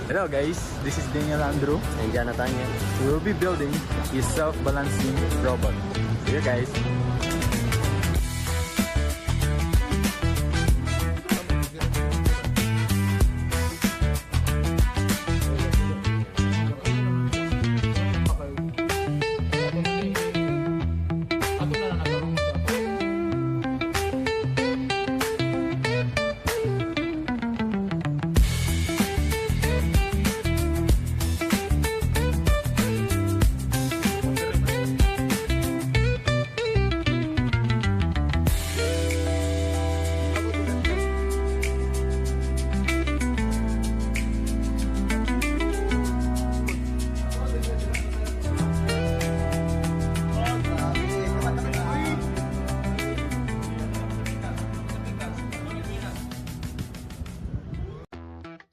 Hello guys, this is Daniel Andrew and Jonathan. We will be building a self-balancing robot. See you guys.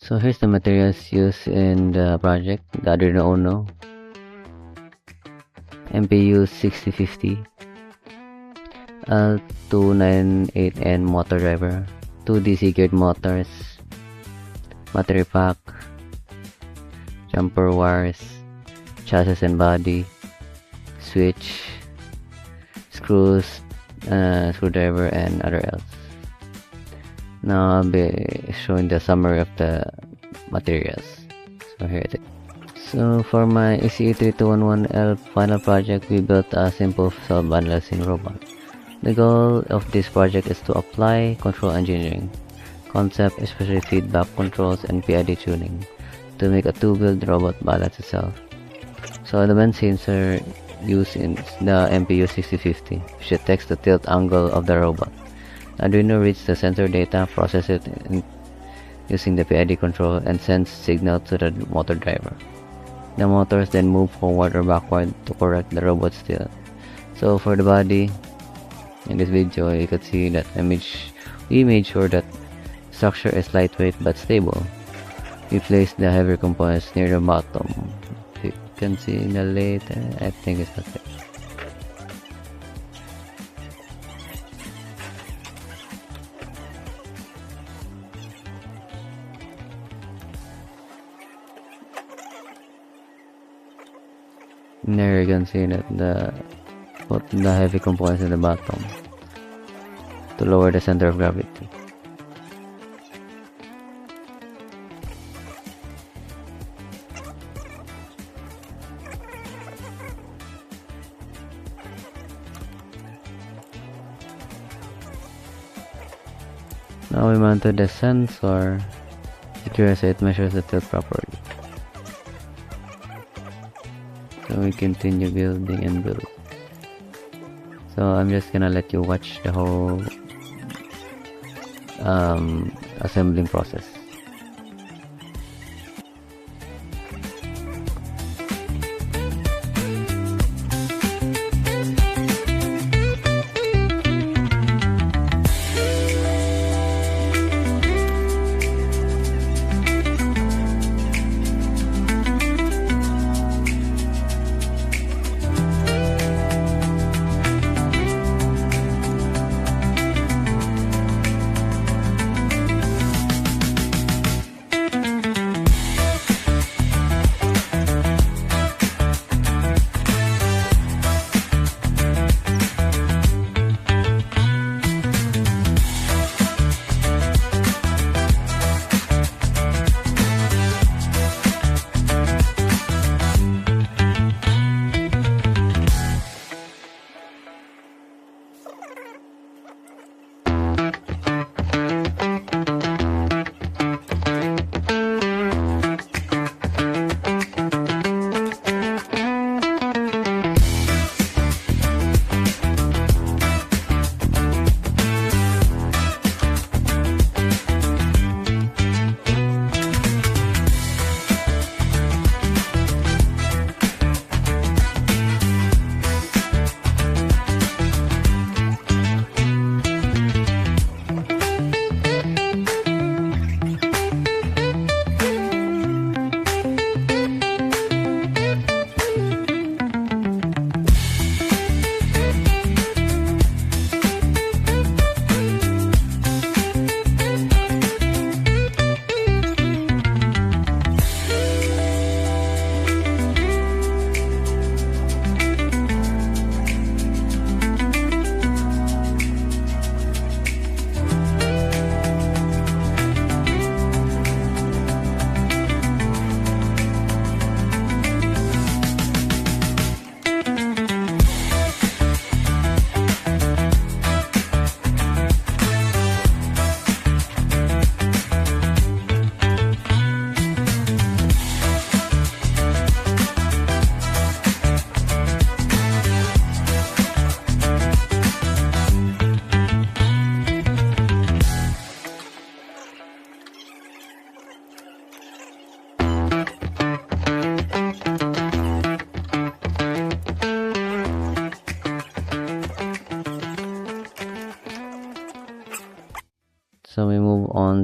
So here's the materials used in the project: the Arduino Uno, MPU 6050, L298N motor driver, 2 DC geared motors, battery pack, jumper wires, chassis and body, switch, screws, screwdriver, and other else. Now I'll be showing the summary of the materials. So here it is. So for my ECE3211L final project, we built a simple self-balancing robot. The goal of this project is to apply control engineering concept, especially feedback controls and PID tuning, to make a two-wheeled robot balance itself. So the main sensor used in the MPU 6050, which detects the tilt angle of the robot. Arduino reads the sensor data, processes it using the PID control, and sends signal to the motor driver. The motors then move forward or backward to correct the robot's tilt. So for the body, in this video you can see that we made sure that structure is lightweight but stable. We placed the heavier components near the bottom. You can see in the later, I think it's not there. There you can see that put the heavy components in the bottom to lower the center of gravity. Now we mounted the sensor secure so it measures the tilt properly. So we continue building and build. So I'm just gonna let you watch the whole assembling process.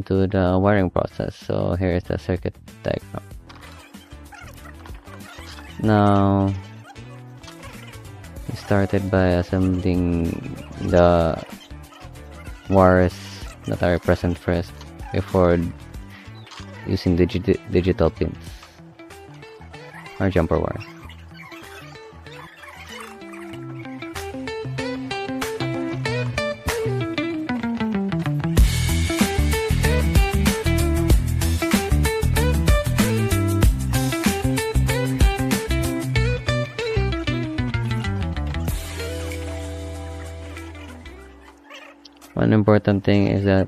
to the wiring process. So here is the circuit diagram. Now we started by assembling the wires that are present first before using the digital pins or jumper wires. One important thing is that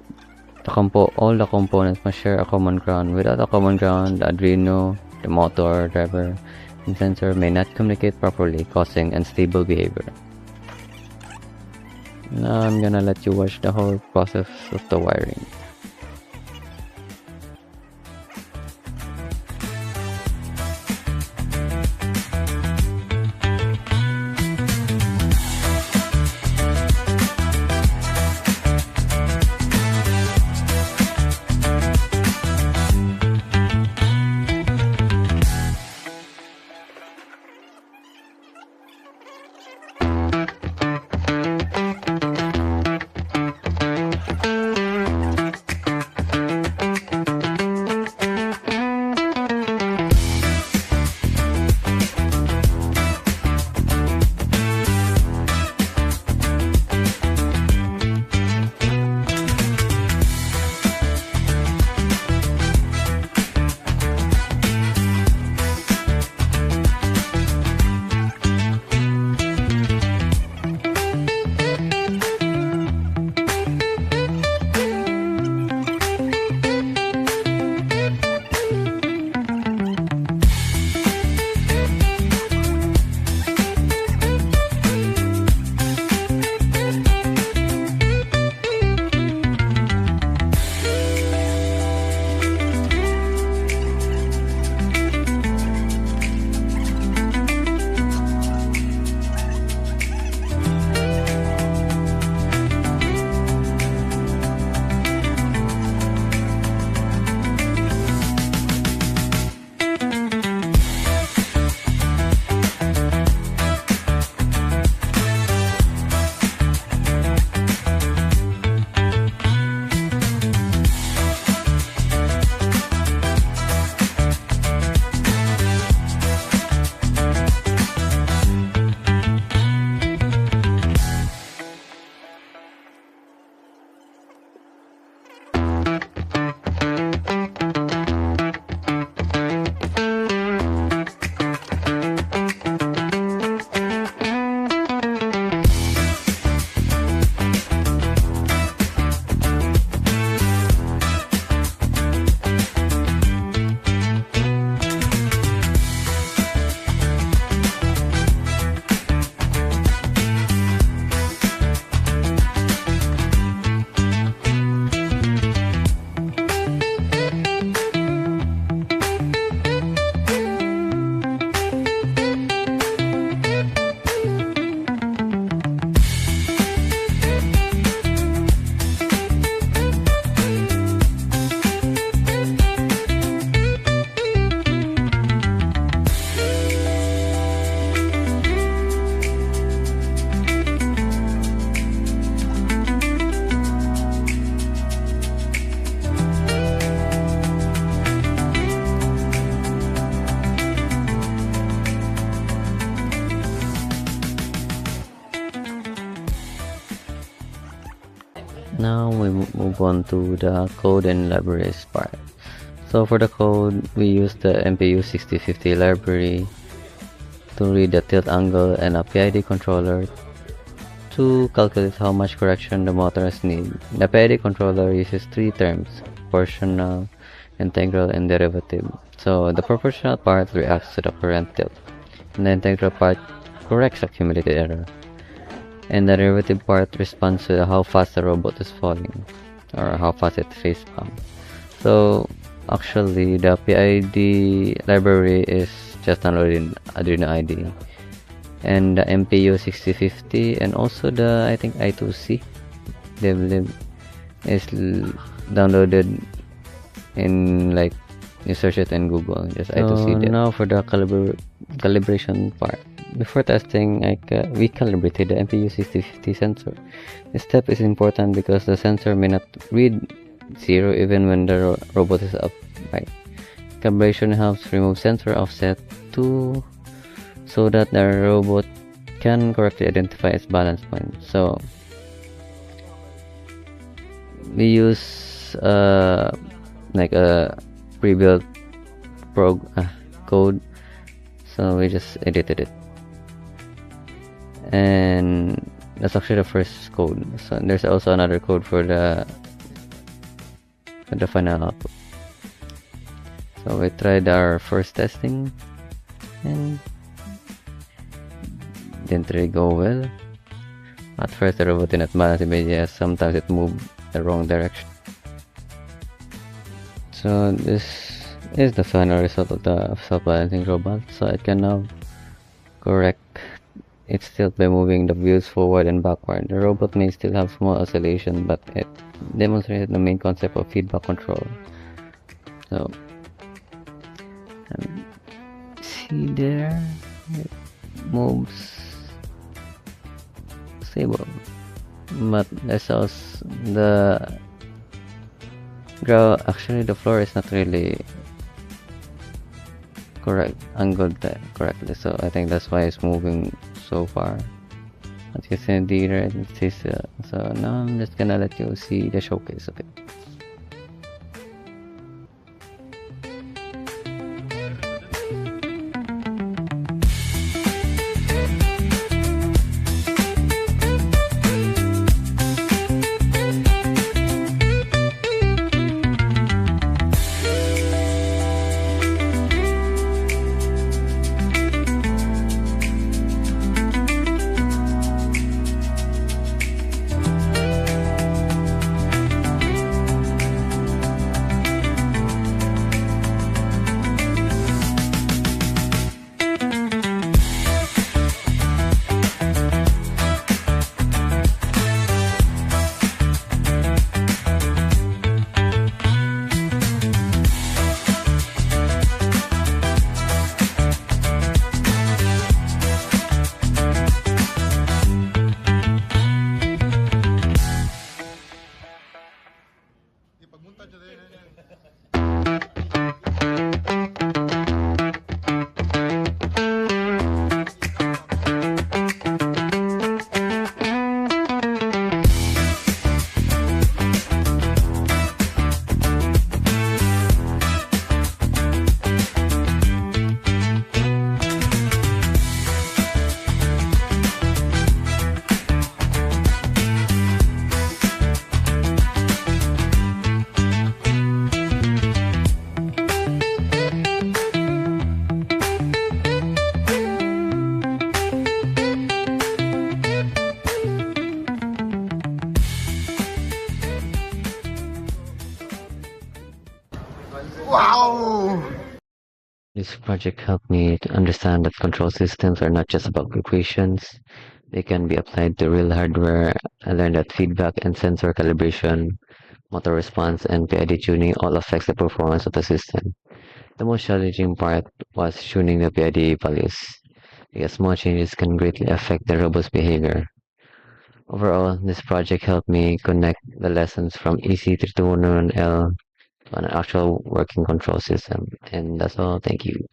all the components must share a common ground. Without a common ground, the Arduino, the motor, driver, and sensor may not communicate properly, causing unstable behavior. Now I'm gonna let you watch the whole process of the wiring. Now we move on to the code and libraries part. So for the code, we use the MPU6050 library to read the tilt angle and a PID controller to calculate how much correction the motors need. The PID controller uses three terms: proportional, integral, and derivative. So the proportional part reacts to the current tilt, and the integral part corrects accumulated error, and the derivative part responds to how fast the robot is falling or how fast it face palms. So actually the PID library is just downloading Arduino IDE, and the MPU6050 and also the I think I2C devlib is downloaded in like you search it in Google. Just I to see that. Now for the calibration part. Before testing, we calibrated the MPU6050 sensor. This step is important because the sensor may not read 0 even when the robot is upright. Calibration helps remove sensor offset so that the robot can correctly identify its balance point. So we use like a pre-built code, so we just edited it, and that's actually the first code. So there's also another code for the final output. So we tried our first testing and didn't really go well. At first the robot did not balance immediately, sometimes it moved the wrong direction. So this is the final result of the self-balancing robot. So it can now correct its tilt by moving the wheels forward and backward. The robot may still have small oscillation, but it demonstrated the main concept of feedback control. So see there, it moves stable, but actually the floor is not really angled correctly, so I think that's why it's moving so far. As you can see there, it says, so now I'm just gonna let you see the showcase of it. Wow! This project helped me to understand that control systems are not just about equations. They can be applied to real hardware. I learned that feedback and sensor calibration, motor response, and PID tuning all affects the performance of the system. The most challenging part was tuning the PID values, because small changes can greatly affect the robot's behavior. Overall, this project helped me connect the lessons from ECE3211L to an actual working control system. And that's all. Thank you.